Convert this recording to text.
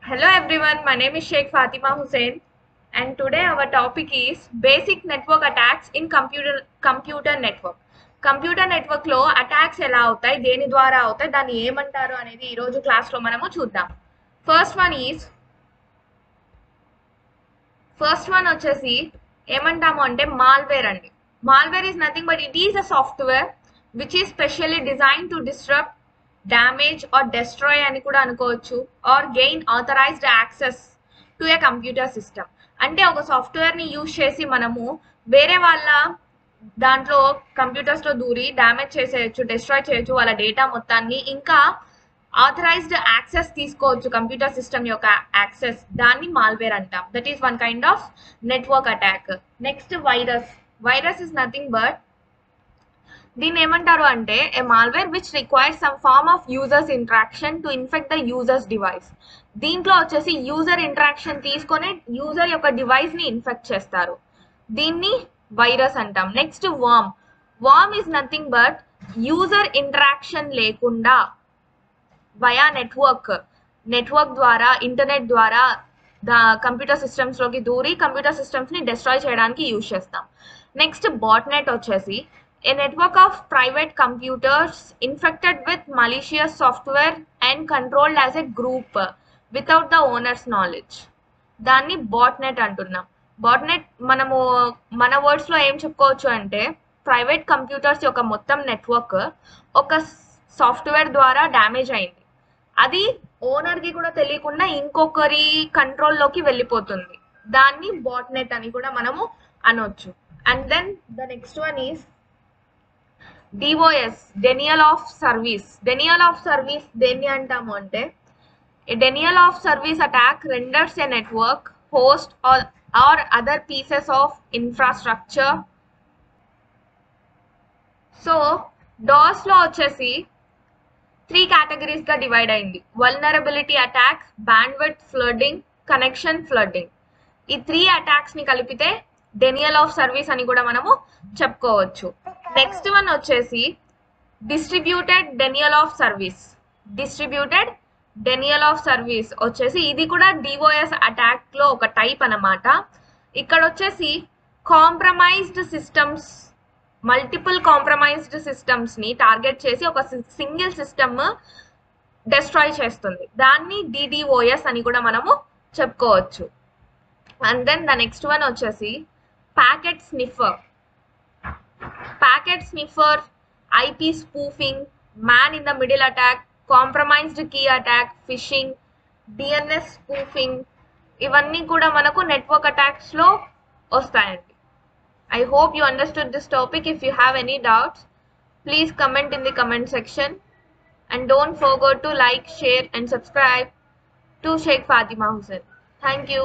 Hello everyone, my name is Sheikh Fatima Hussain and today our topic is basic network attacks in computer network. Computer network లో attacks ఎలా అవుతాయి, దేని ద్వారా అవుతాయి, దాన్ని ఏమంటారు అనేది ఈ రోజు క్లాస్ లో మనము చూద్దాం. ఫస్ట్ వన్ వచ్చేసి ఏమంటాము అంటే మాల్వేర్ అండి. Malware is nothing but it is a software which is specially design to disrupt, damage or destroy అని కూడా అనుకోవచ్చు, or gain authorized access to a computer system. అంటే ఒక సాఫ్ట్వేర్ ని యూజ్ చేసి మనము వేరే వాళ్ళ దాంట్లో కంప్యూటర్స్ లో దూరి డ్యామేజ్ చేసేయచ్చు, డిస్ట్రాయ్ చేయొచ్చు వాళ్ళ డేటా మొత్తాన్ని, ఇంకా ఆథరైజ్డ్ యాక్సెస్ తీసుకోవచ్చు కంప్యూటర్ సిస్టమ్ యొక్క యాక్సెస్. దాన్ని మాల్వేర్ అంటాం. That is one kind of network attack. Next virus is nothing but దీన్ని ఏమంటారు అంటే a malware which requires some form of users interaction to infect the users device. దీంట్లో వచ్చేసి user interaction తీసుకొని user యొక్క device ని infect చేస్తారు. దీన్ని వైరస్ అంటాం. Next worm is nothing but user interaction లేకుండా వయా నెట్వర్క్ ద్వారా, ఇంటర్నెట్ ద్వారా కంప్యూటర్ సిస్టమ్స్ లోకి దూరి కంప్యూటర్ సిస్టమ్స్ ని డిస్ట్రాయ్ చేయడానికి యూజ్ చేస్తాం. నెక్స్ట్ బాట్నెట్ వచ్చేసి a network of private computers infected with malicious software and controlled as a group without the owner's knowledge. దాన్ని బాట్నెట్ అంటున్నాం. బాట్నెట్ మనము మన వర్డ్స్ లో ఏం చెప్పుకోవచ్చు అంటే ప్రైవేట్ కంప్యూటర్స్ యొక్క మొత్తం నెట్వర్క్ ఒక సాఫ్ట్వేర్ ద్వారా డ్యామేజ్ అయింది, అది ఓనర్ కి కూడా తెలియకుండా ఇంకొకరి కంట్రోల్లోకి వెళ్ళిపోతుంది. దాన్ని బాట్నెట్ అని కూడా మనము అనొచ్చు. And then the next one is DOS, denial of service. Denial of service దేన్ని అంటాము అంటే a denial of service attack renders a network, host or other pieces of infrastructure. So DOS లో వచ్చేసి 3 categories గా డివైడ్ అయింది. Vulnerability attack, bandwidth flooding, connection flooding. ఈ 3 attacks ని కలిపితే డెనియల్ ఆఫ్ సర్వీస్ అని కూడా మనము చెప్పుకోవచ్చు. నెక్స్ట్ వన్ వచ్చేసి డిస్ట్రిబ్యూటెడ్ డెనియల్ ఆఫ్ సర్వీస్ వచ్చేసి ఇది కూడా DOS అటాక్ లో ఒక టైప్ అన్నమాట. ఇక్కడ వచ్చేసి మల్టిపుల్ కాంప్రమైజ్డ్ సిస్టమ్స్ ని టార్గెట్ చేసి ఒక సింగిల్ సిస్టమ్ డిస్ట్రాయ్ చేస్తుంది. దాన్ని DDoS అని కూడా మనము చెప్పుకోవచ్చు. And then the next one వచ్చేసి packet sniffer, IP spoofing, man in the middle attack, compromised key attack, phishing, DNS spoofing, ఇవన్నీ కూడా మనకు నెట్వర్క్ అటాక్స్ లో వస్తాయండి. I hope you understood this topic. If you have any doubts, please comment in the comment section and don't forget to like, share and subscribe to Sheikh Fatima Hussain. Thank you.